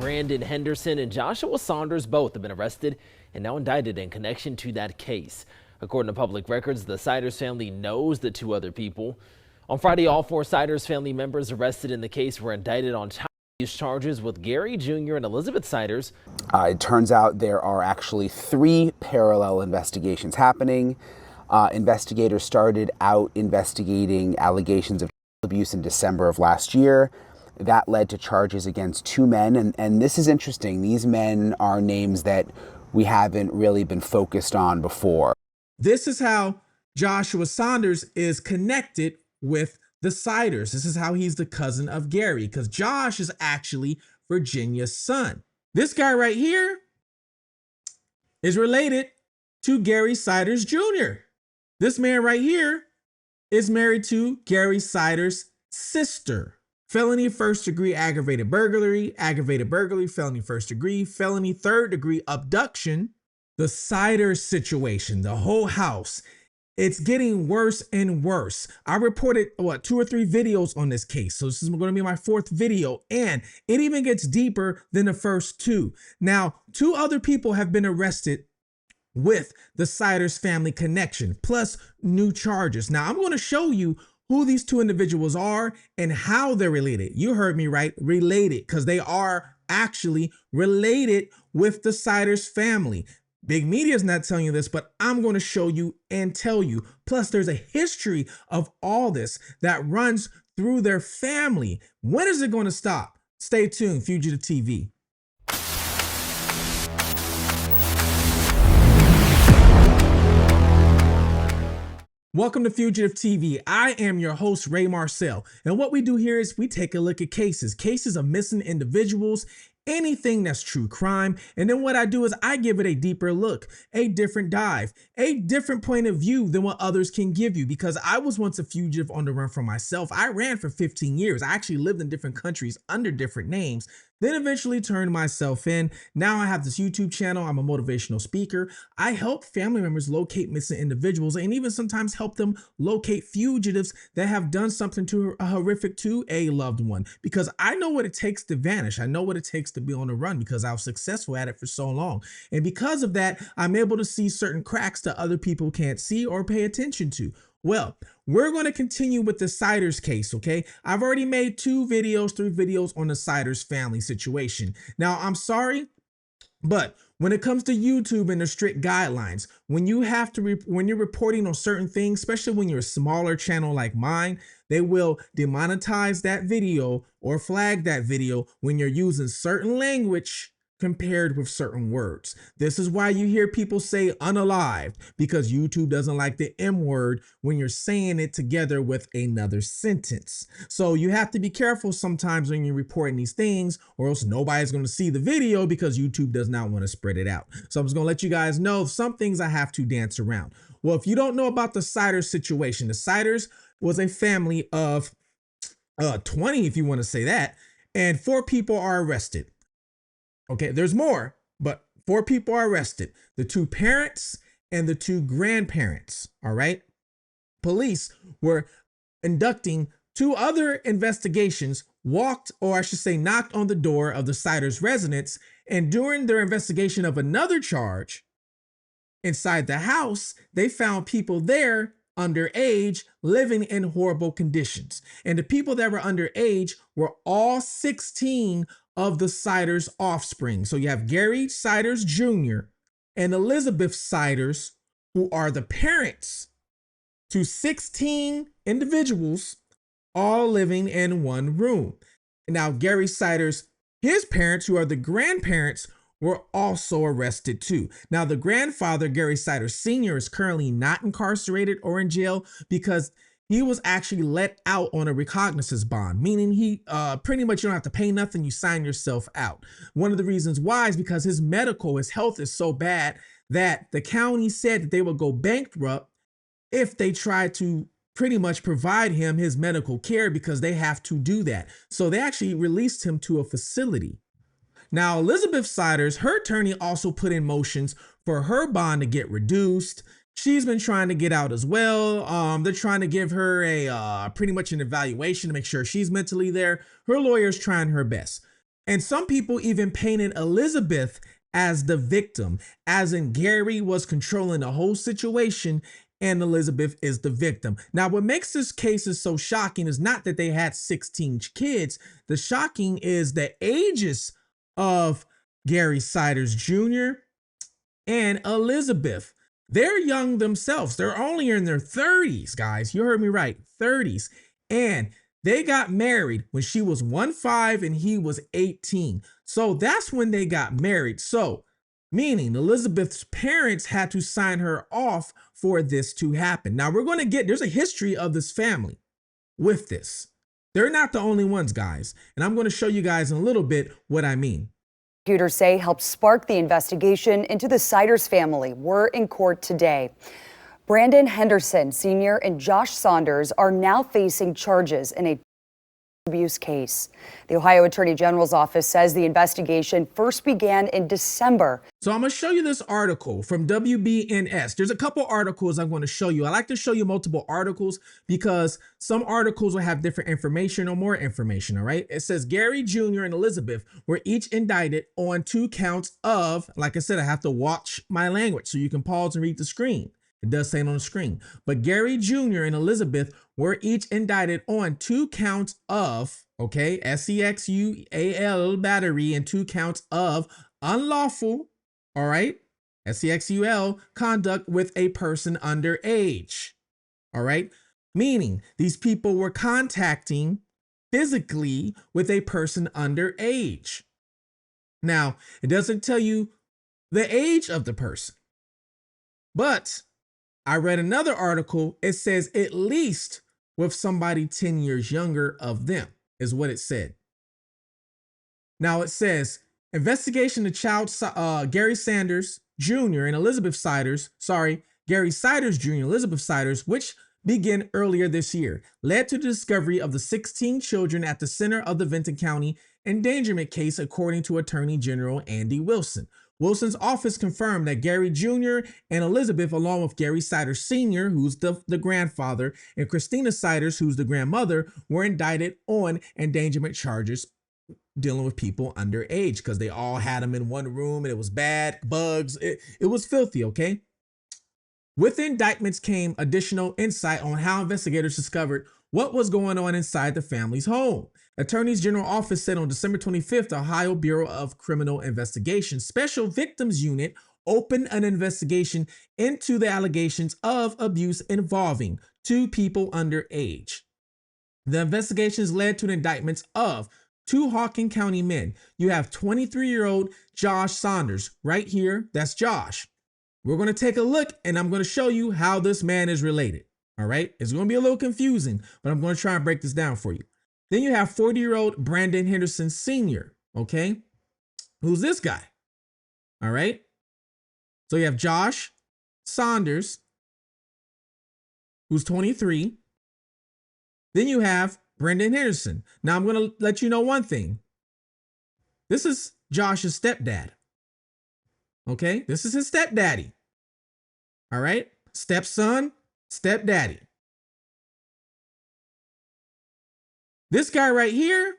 Brandon Henderson and Joshua Saunders both have been arrested and now indicted in connection to that case. According to public records, the Saunders family knows the two other people. On Friday, all four Saunders family members arrested in the case were indicted on child abuse charges with Gary Jr. and Elizabeth Saunders. It turns out there are actually 3 parallel investigations happening. Investigators started out investigating allegations of child abuse in December of last year. That led to charges against 2 men. And this is interesting. These men are names that we haven't really been focused on before. This is how Joshua Saunders is connected with the Saunders. This is how he's the cousin of Gary, because Josh is actually Virginia's son. This guy right here is related to Gary Saunders Jr. This man right here is married to Gary Saunders' sister. Felony first degree aggravated burglary, felony first degree, felony third degree abduction. The Saunders situation, the whole house, it's getting worse and worse. I reported 2 or 3 videos on this case. So this is going to be my 4th video, and it even gets deeper than the first 2. Now, 2 other people have been arrested with the Saunders family connection, plus new charges. Now, I'm going to show you who these 2 individuals are and how they're related. You heard me right, related, because they are actually related with the Saunders family. Big media is not telling you this, but I'm going to show you and tell you. Plus, there's a history of all this that runs through their family. When is it going to stop? Stay tuned, Fugitive TV. Welcome to Fugitive TV. I am your host, Ray Marcel. And what we do here is we take a look at cases of missing individuals, anything that's true crime. And then what I do is I give it a deeper look, a different dive, a different point of view than what others can give you, because I was once a fugitive on the run for myself. I ran for 15 years. I actually lived in different countries under different names, then eventually turned myself in. Now I have this YouTube channel. I'm a motivational speaker. I help family members locate missing individuals and even sometimes help them locate fugitives that have done something horrific to a loved one, because I know what it takes to vanish. I know what it takes to be on the run because I was successful at it for so long. And because of that, I'm able to see certain cracks that other people can't see or pay attention to. Well, we're going to continue with the Saunders case, okay? I've already made 3 videos on the Saunders family situation. Now, I'm sorry, but when it comes to YouTube and the strict guidelines, when you have to, when you're reporting on certain things, especially when you're a smaller channel like mine, they will demonetize that video or flag that video when you're using certain language compared with certain words. This is why you hear people say unalived, because YouTube doesn't like the M word when you're saying it together with another sentence. So you have to be careful sometimes when you're reporting these things, or else nobody's going to see the video because YouTube does not want to spread it out. So I'm just going to let you guys know some things I have to dance around. Well, if you don't know about the Saunders situation, the Saunders was a family of 20, if you want to say that, and 4 people are arrested. Okay, there's more, but 4 people are arrested. The 2 parents and the 2 grandparents, all right? Police were conducting 2 other investigations, knocked on the door of the Saunders residence, and during their investigation of another charge inside the house, they found people there underage living in horrible conditions. And the people that were underage were all 16 of the Saunders offspring. So you have Gary Saunders Jr. and Elizabeth Saunders, who are the parents to 16 individuals, all living in one room. Now, Gary Saunders, his parents, who are the grandparents, were also arrested too. Now, the grandfather, Gary Saunders Sr., is currently not incarcerated or in jail because he was actually let out on a recognizance bond, meaning he pretty much you don't have to pay nothing, you sign yourself out. One of the reasons why is because his health is so bad that the county said that they would go bankrupt if they tried to pretty much provide him his medical care, because they have to do that. So they actually released him to a facility. Now, Elizabeth Saunders, her attorney also put in motions for her bond to get reduced. She's been trying to get out as well. They're trying to give her a pretty much an evaluation to make sure she's mentally there. Her lawyer's trying her best. And some people even painted Elizabeth as the victim, as in Gary was controlling the whole situation and Elizabeth is the victim. Now, what makes this case is so shocking is not that they had 16 kids. The shocking is the ages of Gary Siders Jr. and Elizabeth. They're young themselves. They're only in their 30s, guys. You heard me right, 30s. And they got married when she was 15 and he was 18. So that's when they got married. So, meaning Elizabeth's parents had to sign her off for this to happen. Now we're going to there's a history of this family with this. They're not the only ones, guys. And I'm going to show you guys in a little bit what I mean. Prosecutors say helped spark the investigation into the Siders family were in court today. Brandon Henderson, Sr. and Josh Saunders are now facing charges in a abuse case. The Ohio Attorney General's office says the investigation first began in December. So I'm going to show you this article from WBNS. There's a couple articles I'm going to show you. I like to show you multiple articles because some articles will have different information or more information, all right? It says Gary Jr. and Elizabeth were each indicted on 2 counts of, like I said, I have to watch my language so you can pause and read the screen. It does say it on the screen. But Gary Jr. and Elizabeth were each indicted on 2 counts of, okay, SEXUAL battery and 2 counts of unlawful, all right, SEXUL conduct with a person underage, all right? Meaning these people were contacting physically with a person underage. Now, it doesn't tell you the age of the person, but I read another article. It says at least with somebody 10 years younger of them is what it said. Now it says investigation of Gary Sanders Jr. and Elizabeth Siders, Gary Siders Jr. and Elizabeth Siders, which began earlier this year, led to the discovery of the 16 children at the center of the Vinton County endangerment case, according to Attorney General Andy Wilson. Wilson's office confirmed that Gary Jr. and Elizabeth, along with Gary Siders Sr., who's the grandfather, and Christina Siders, who's the grandmother, were indicted on endangerment charges dealing with people underage because they all had them in one room and it was bad, bugs. It was filthy, okay? With the indictments came additional insight on how investigators discovered what was going on inside the family's home. Attorney's General Office said on December 25th, the Ohio Bureau of Criminal Investigation Special Victims Unit opened an investigation into the allegations of abuse involving 2 people underage. The investigations led to the indictments of 2 Hawken County men. You have 23-year-old Josh Saunders right here. That's Josh. We're going to take a look and I'm going to show you how this man is related. All right. It's going to be a little confusing, but I'm going to try and break this down for you. Then you have 40-year-old Brandon Henderson Sr. Okay. Who's this guy? All right. So you have Josh Saunders, who's 23. Then you have Brandon Henderson. Now I'm going to let you know one thing. This is Josh's stepdad. Okay. This is his stepdaddy. All right. Stepson, stepdaddy. This guy right here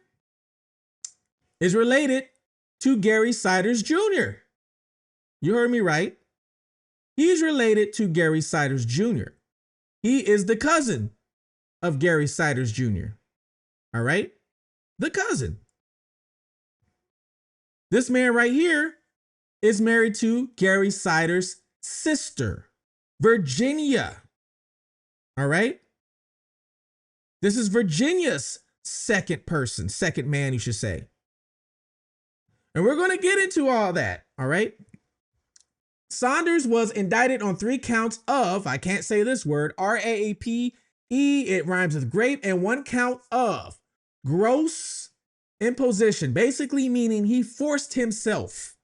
is related to Gary Siders Jr. You heard me right. He's related to Gary Siders Jr. He is the cousin of Gary Siders Jr. All right? The cousin. This man right here is married to Gary Siders' sister, Virginia. All right? This is Virginia's second man, you should say. And we're going to get into all that, all right? Saunders was indicted on 3 counts of, I can't say this word, RAAPE, it rhymes with grape, and 1 count of gross imposition, basically meaning he forced himself,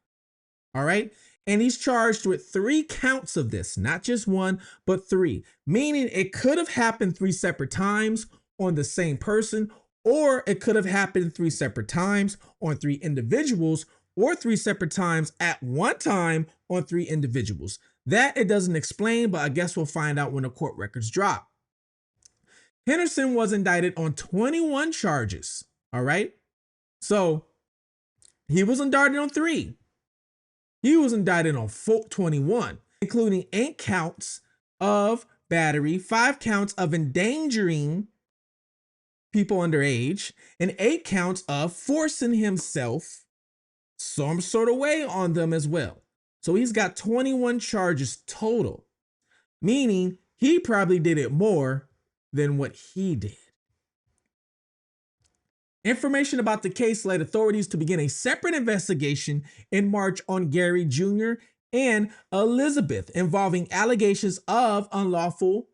all right? And he's charged with 3 counts of this, not just 1, but 3, meaning it could have happened 3 separate times on the same person, or it could have happened 3 separate times on 3 individuals, or 3 separate times at one time on 3 individuals. That it doesn't explain, but I guess we'll find out when the court records drop. Henderson was indicted on 21 charges, all right? So He was indicted on 3. He was indicted on 21, including 8 counts of battery, 5 counts of endangering people underage, and 8 counts of forcing himself some sort of way on them as well. So he's got 21 charges total, meaning he probably did it more than what he did. Information about the case led authorities to begin a separate investigation in March on Gary Jr. and Elizabeth involving allegations of unlawful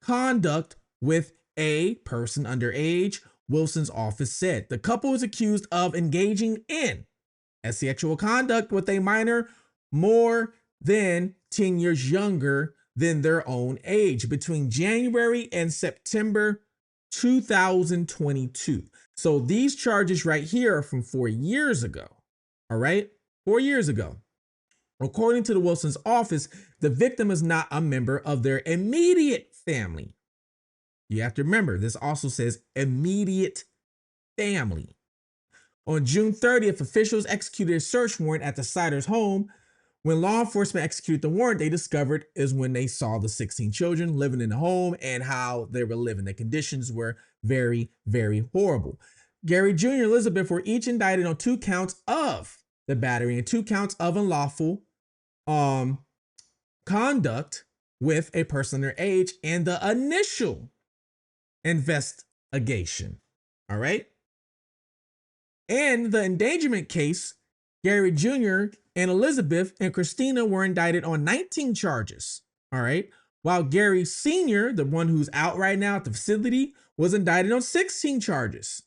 conduct with a person underage, Wilson's office said. The couple is accused of engaging in sexual conduct with a minor more than 10 years younger than their own age between January and September 2022. So these charges right here are from 4 years ago. All right, 4 years ago. According to the Wilson's office, the victim is not a member of their immediate family. You have to remember, this also says immediate family. On June 30th, officials executed a search warrant at the Saunders home. When law enforcement executed the warrant, they discovered is when they saw the 16 children living in the home and how they were living. The conditions were very, very horrible. Gary Jr. and Elizabeth were each indicted on 2 counts of the battery and 2 counts of unlawful conduct with a person their age and the initial investigation. All right. And the endangerment case, Gary Jr. and Elizabeth and Christina were indicted on 19 charges. All right. While Gary Sr., the one who's out right now at the facility, was indicted on 16 charges.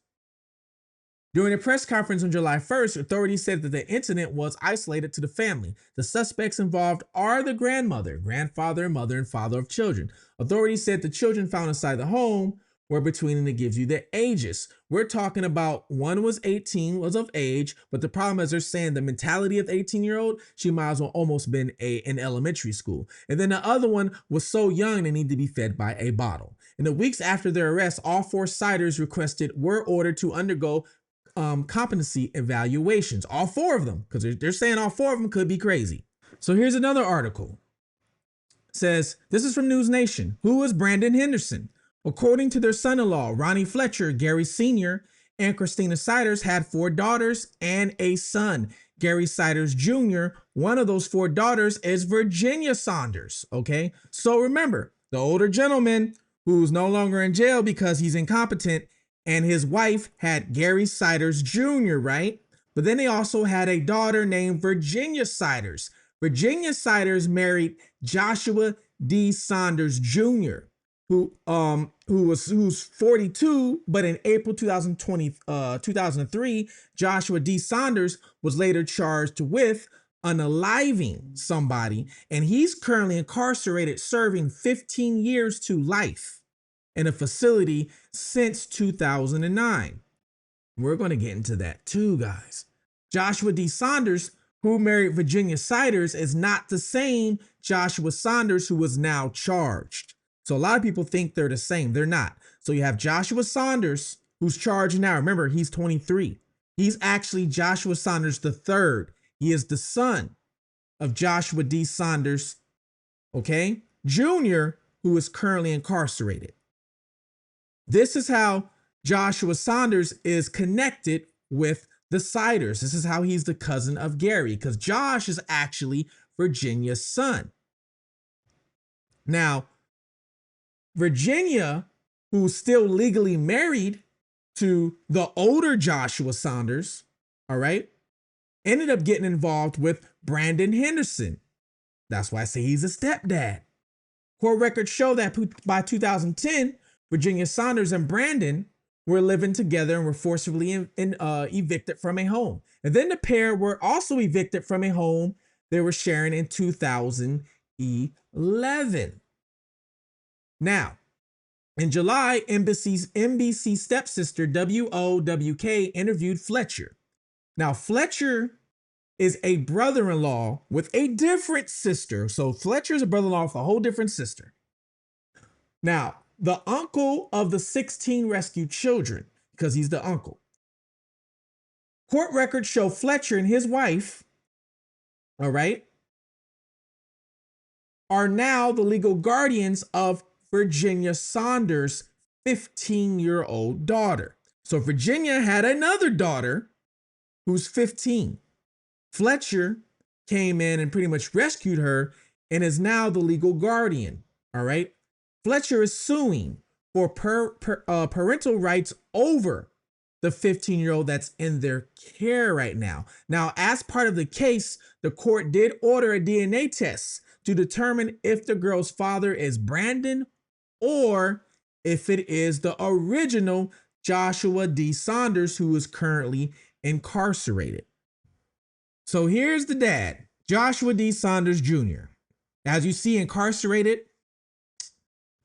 During a press conference on July 1st, authorities said that the incident was isolated to the family. The suspects involved are the grandmother, grandfather, mother, and father of children. Authorities said the children found inside the home were between, and it gives you the ages. We're talking about one was 18, was of age, but the problem is they're saying the mentality of the 18-year-old, she might as well almost been in elementary school. And then the other one was so young they need to be fed by a bottle. In the weeks after their arrest, all 4 Siders were ordered to undergo competency evaluations. All 4 of them, because they're saying all 4 of them could be crazy. So here's another article. It says, this is from News Nation. Who is Brandon Henderson? According to their son-in-law, Ronnie Fletcher, Gary Sr. and Christina Saunders had 4 daughters and a son. Gary Saunders Jr., one of those 4 daughters is Virginia Saunders, okay? So remember, the older gentleman who's no longer in jail because he's incompetent and his wife had Gary Saunders Jr., right? But then they also had a daughter named Virginia Saunders. Virginia Saunders married Joshua D. Saunders Jr., who's 42, but in April 2003, Joshua D. Saunders was later charged with unaliving somebody, and he's currently incarcerated serving 15 years to life in a facility since 2009. We're going to get into that too, guys. Joshua D. Saunders, who married Virginia Saunders, is not the same Joshua Saunders who was now charged. So a lot of people think they're the same. They're not. So you have Joshua Saunders, who's charged now. Remember, he's 23. He's actually Joshua Saunders III. He is the son of Joshua D. Saunders, okay, Jr., who is currently incarcerated. This is how Joshua Saunders is connected with the Saunders. This is how he's the cousin of Gary, because Josh is actually Virginia's son. Now, Virginia, who's still legally married to the older Joshua Saunders, all right, ended up getting involved with Brandon Henderson. That's why I say he's a stepdad. Court records show that by 2010, Virginia Saunders and Brandon were living together and were forcibly evicted from a home. And then the pair were also evicted from a home they were sharing in 2011. Now, in July, NBC stepsister WOWK interviewed Fletcher. Now, Fletcher is a brother-in-law with a different sister. So Fletcher is a brother-in-law with a whole different sister. Now, the uncle of the 16 rescued children, because he's the uncle, Court records show Fletcher and his wife, all right, are now the legal guardians of Virginia Saunders' 15-year-old daughter. So Virginia had another daughter who's 15. Fletcher came in and pretty much rescued her and is now the legal guardian. All right. Fletcher is suing for parental rights over the 15-year-old that's in their care right now. Now, as part of the case, the court did order a DNA test to determine if the girl's father is Brandon or if it is the original Joshua D. Saunders, who is currently incarcerated. So here's the dad, Joshua D. Saunders Jr. As you see, incarcerated,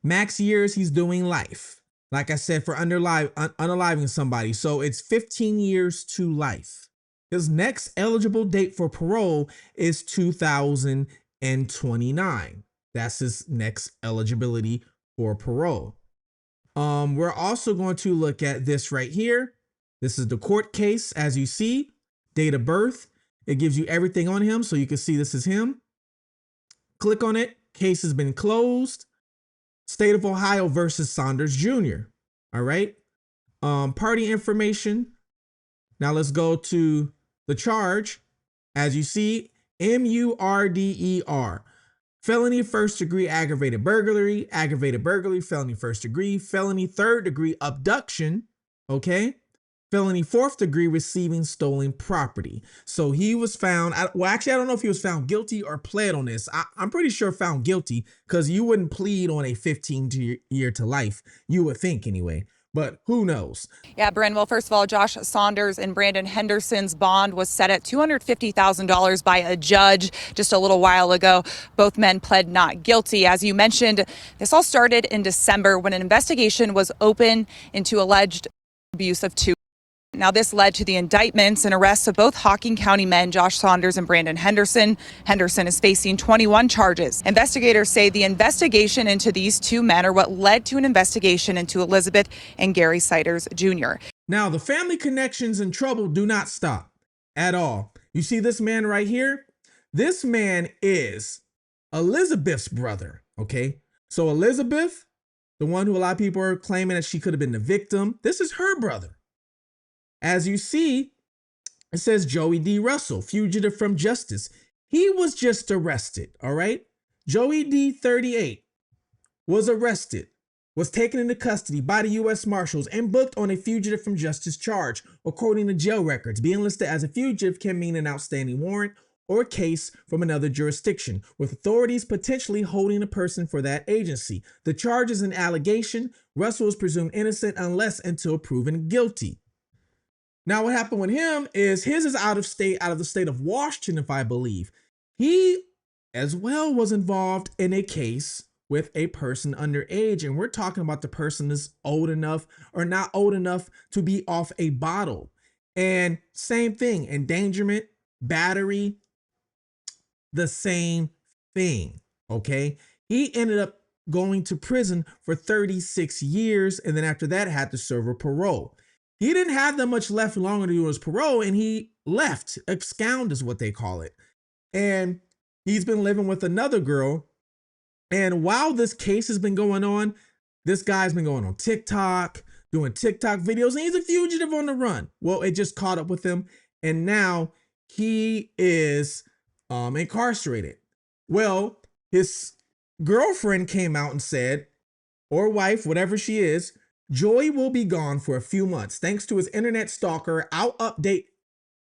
max years he's doing life. Like I said, for unaliving somebody. So it's 15 years to life. His next eligible date for parole is 2029. That's his next eligibility for parole. We're also going to look at this right here. This is the court case. As you see, date of birth. It gives you everything on him, so you can see this is him. Click on it. Case has been closed. State of Ohio versus Saunders Jr. All right. Party information. Now let's go to the charge. As you see, murder. Felony first degree aggravated burglary, felony first degree, felony third degree abduction. Okay. Felony fourth degree receiving stolen property. So he was found, well, actually, I don't know if he was found guilty or pled on this. I'm pretty sure found guilty, because you wouldn't plead on a 15-year to life. You would think anyway, but who knows? Yeah, Bryn, well, first of all, Josh Saunders and Brandon Henderson's bond was set at $250,000 by a judge just a little while ago. Both men pled not guilty. As you mentioned, this all started in December when an investigation was open into alleged abuse of two. Now, this led to the indictments and arrests of both Hocking County men, Josh Saunders and Brandon Henderson. Henderson is facing 21 charges. Investigators say the investigation into these two men are what led to an investigation into Elizabeth and Gary Siders Jr. Now, the family connections and trouble do not stop at all. You see this man right here? This man is Elizabeth's brother, okay? So Elizabeth, the one who a lot of people are claiming that she could have been the victim, this is her brother. As you see, it says Joey D. Russell, fugitive from justice. He was just arrested, all right? Joey D., 38, was arrested, was taken into custody by the U.S. Marshals and booked on a fugitive from justice charge. According to jail records, being listed as a fugitive can mean an outstanding warrant or a case from another jurisdiction, with authorities potentially holding a person for that agency. The charge is an allegation. Russell is presumed innocent unless until proven guilty. Now, what happened with him is his is out of the state of Washington, if I believe. He as well was involved in a case with a person underage, and we're talking about the person is old enough or not old enough to be off a bottle. And same thing, endangerment, battery, the same thing, okay? He ended up going to prison for 36 years, and then after that had to serve a parole. He didn't have that much left longer to do his parole, and he left. Abscond is what they call it. And he's been living with another girl. And while this case has been going on, this guy's been going on TikTok, doing TikTok videos, and he's a fugitive on the run. Well, it just caught up with him, and now he is incarcerated. Well, his girlfriend came out and said, or wife, whatever she is, Joey will be gone for a few months. Thanks to his internet stalker, I'll update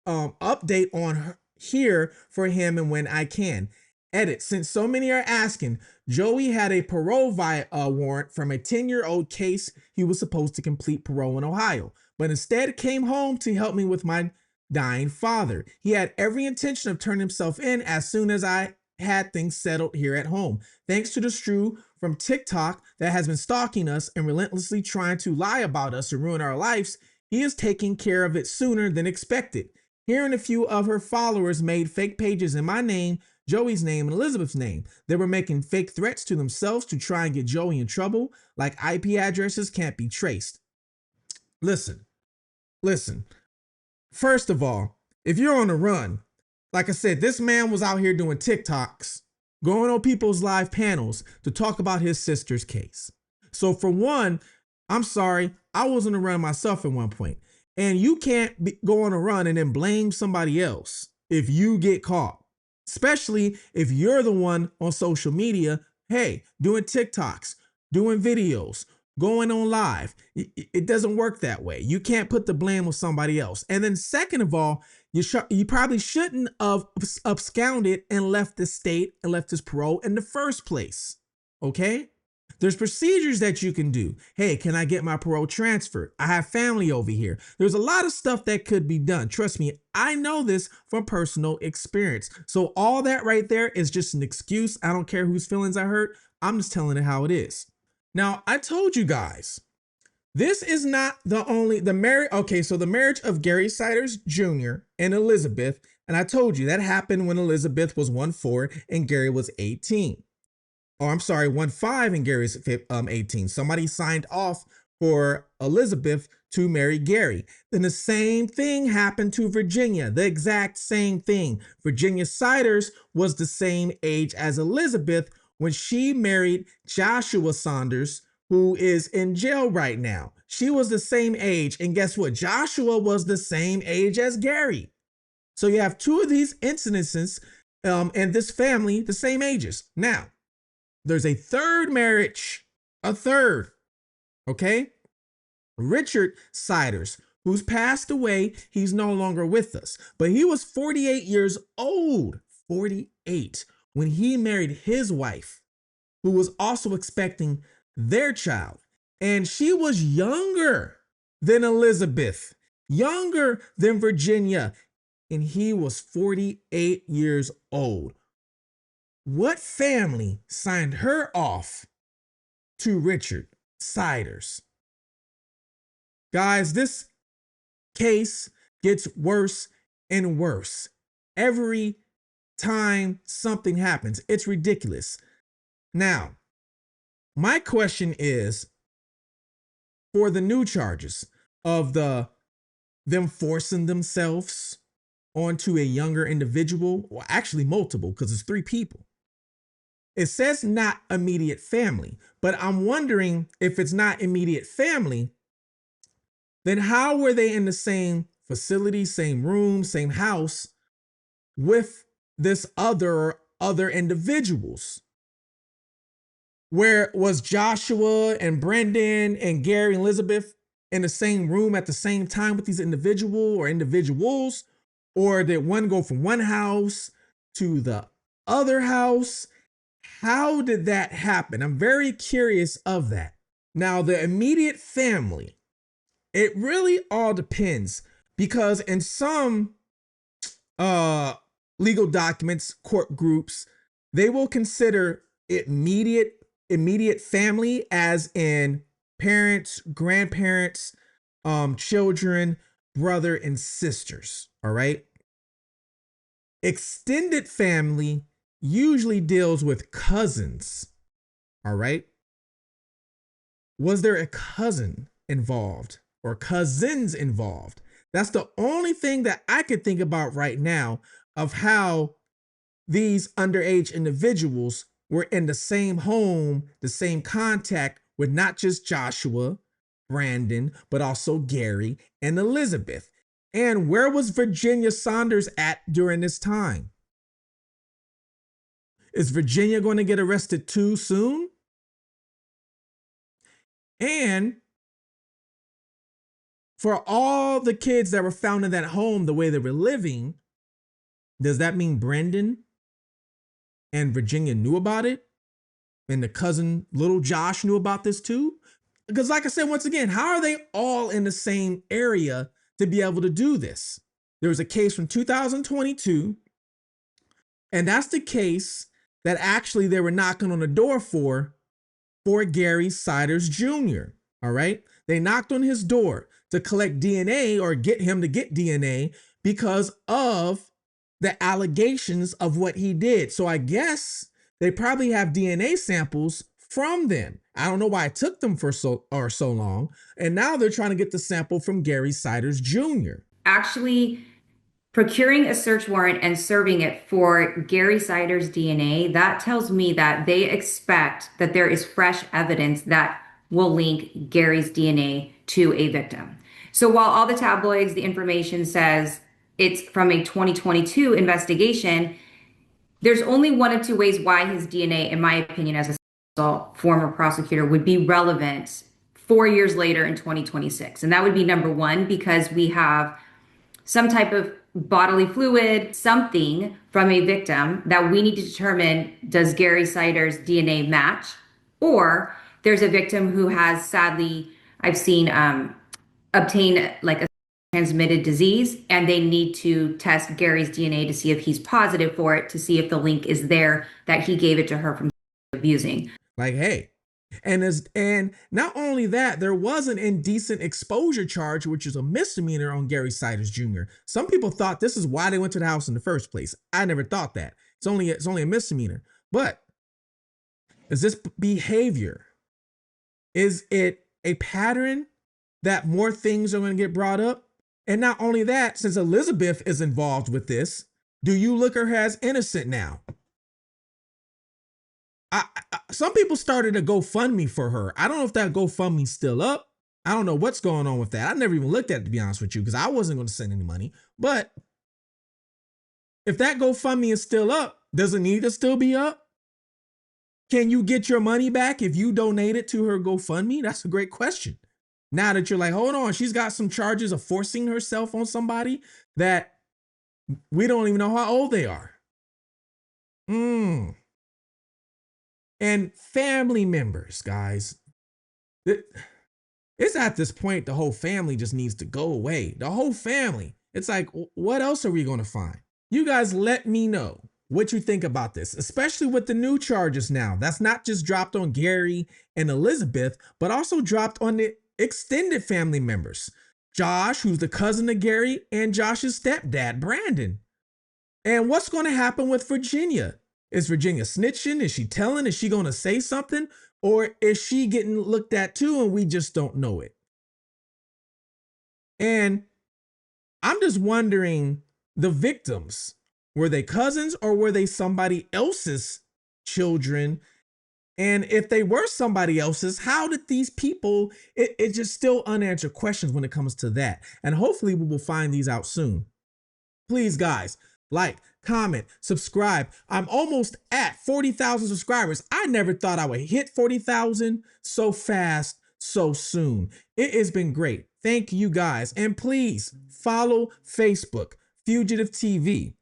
on her here for him and when I can. Edit, since so many are asking, Joey had a parole warrant from a 10-year-old case he was supposed to complete parole in Ohio, but instead came home to help me with my dying father. He had every intention of turning himself in as soon as I had things settled here at home. Thanks to the shrew from TikTok that has been stalking us and relentlessly trying to lie about us and ruin our lives, he is taking care of it sooner than expected. Hearing a few of her followers made fake pages in my name, Joey's name, and Elizabeth's name. They were making fake threats to themselves to try and get Joey in trouble, like IP addresses can't be traced. Listen. First of all, if you're on the run, like I said, this man was out here doing TikToks, going on people's live panels to talk about his sister's case. So for one, I'm sorry, I was on the run myself at one point. And you can't go on a run and then blame somebody else if you get caught, especially if you're the one on social media, hey, doing TikToks, doing videos, going on live. It doesn't work that way. You can't put the blame on somebody else. And then second of all, you probably shouldn't have absconded and left the state and left his parole in the first place. Okay? There's procedures that you can do. Hey, can I get my parole transferred? I have family over here. There's a lot of stuff that could be done. Trust me, I know this from personal experience. So all that right there is just an excuse. I don't care whose feelings I hurt. I'm just telling it how it is. Now, I told you guys, this is not the marriage. Okay, so the marriage of Gary Siders Jr. and Elizabeth, and I told you that happened when Elizabeth was 14 and Gary was 18. Oh, I'm sorry, 15 and Gary's 18. Somebody signed off for Elizabeth to marry Gary. Then the same thing happened to Virginia, the exact same thing. Virginia Siders was the same age as Elizabeth when she married Joshua Saunders, who is in jail right now. She was the same age, and guess what? Joshua was the same age as Gary. So you have two of these incidences and this family the same ages. Now, there's a third marriage, okay? Richard Siders, who's passed away. He's no longer with us, but he was 48 years old, 48, when he married his wife, who was also expecting their child. And she was younger than Elizabeth, younger than Virginia, and he was 48 years old. What family signed her off to Richard Siders? Guys, this case gets worse and worse every time something happens. It's ridiculous. Now, my question is, for the new charges of them forcing themselves onto a younger individual, or actually multiple, because it's 3 people. It says not immediate family, but I'm wondering if it's not immediate family, then how were they in the same facility, same room, same house with this other individuals? Where was Joshua and Brendan and Gary and Elizabeth in the same room at the same time with these individuals? Or did one go from one house to the other house? How did that happen? I'm very curious of that. Now, the immediate family, it really all depends, because in some legal documents, court groups, they will consider immediate family as in parents, grandparents, children, brother and sisters. All right. Extended family usually deals with cousins. All right. Was there a cousin involved or cousins involved? That's the only thing that I could think about right now of how these underage individuals were in the same home, the same contact with not just Joshua, Brandon, but also Gary and Elizabeth. And where was Virginia Saunders at during this time? Is Virginia going to get arrested too soon? And for all the kids that were found in that home the way they were living, does that mean Brendan and Virginia knew about it? And the cousin, little Josh, knew about this too? Because like I said, once again, how are they all in the same area to be able to do this? There was a case from 2022, and that's the case that actually they were knocking on the door for Gary Siders Jr. All right. They knocked on his door to collect DNA or get him to get DNA because of the allegations of what he did. So I guess they probably have DNA samples from them. I don't know why it took them for so long. And now they're trying to get the sample from Gary Siders Jr. actually procuring a search warrant and serving it for Gary Sider's DNA, that tells me that they expect that there is fresh evidence that will link Gary's DNA to a victim. So while all the tabloids, the information says it's from a 2022 investigation, there's only one of two ways why his DNA, in my opinion, as a former prosecutor, would be relevant 4 years later in 2026. And that would be number one, because we have some type of bodily fluid, something from a victim that we need to determine, does Gary Sider's DNA match? Or there's a victim who has, sadly, I've seen obtain like a transmitted disease, and they need to test Gary's DNA to see if he's positive for it, to see if the link is there that he gave it to her from abusing. Like, hey, and not only that, there was an indecent exposure charge, which is a misdemeanor on Gary Siders Jr. Some people thought this is why they went to the house in the first place. I never thought that. It's only a misdemeanor. But is this behavior? Is it a pattern that more things are going to get brought up? And not only that, since Elizabeth is involved with this, do you look at her as innocent now? Some people started a GoFundMe for her. I don't know if that GoFundMe's still up. I don't know what's going on with that. I never even looked at it, to be honest with you, because I wasn't going to send any money. But if that GoFundMe is still up, does it need to still be up? Can you get your money back if you donate it to her GoFundMe? That's a great question. Now that you're like, hold on, she's got some charges of forcing herself on somebody that we don't even know how old they are. And family members, guys. It's at this point, the whole family just needs to go away. The whole family. It's like, what else are we going to find? You guys let me know what you think about this, especially with the new charges now. That's not just dropped on Gary and Elizabeth, but also dropped on the extended family members. Josh, who's the cousin of Gary, and Josh's stepdad, Brandon. And what's going to happen with Virginia? Is Virginia snitching? Is she telling? Is she going to say something? Or is she getting looked at too and we just don't know it? And I'm just wondering, the victims, were they cousins or were they somebody else's children? And if they were somebody else's, how did these people, it just still unanswered questions when it comes to that. And hopefully we will find these out soon. Please, guys, like, comment, subscribe. I'm almost at 40,000 subscribers. I never thought I would hit 40,000 so fast, so soon. It has been great. Thank you, guys. And please follow Facebook, Fugitive TV.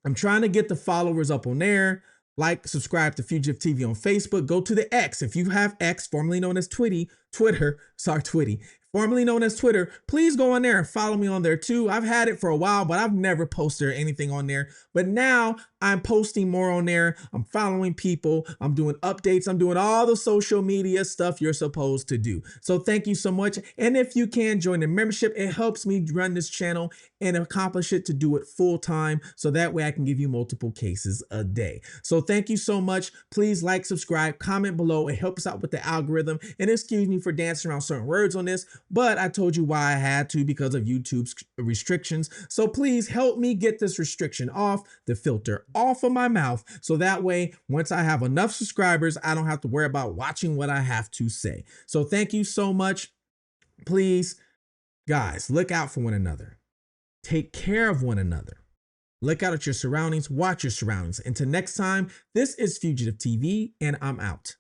I'm trying to get the followers up on there. Like, subscribe to Fugitive TV on Facebook. Go to the X. If you have X, formerly known as Twitty, formerly known as Twitter, please go on there and follow me on there too. I've had it for a while, but I've never posted anything on there. But now I'm posting more on there. I'm following people. I'm doing updates. I'm doing all the social media stuff you're supposed to do. So thank you so much. And if you can join the membership, it helps me run this channel and accomplish it to do it full time. So that way I can give you multiple cases a day. So thank you so much. Please like, subscribe, comment below. It helps out with the algorithm. And excuse me for dancing around certain words on this, but I told you why I had to because of YouTube's restrictions. So please help me get this restriction off, the filter off of my mouth. So that way, once I have enough subscribers, I don't have to worry about watching what I have to say. So thank you so much. Please, guys, look out for one another. Take care of one another. Look out at your surroundings. Watch your surroundings. Until next time, this is Fugitive TV, and I'm out.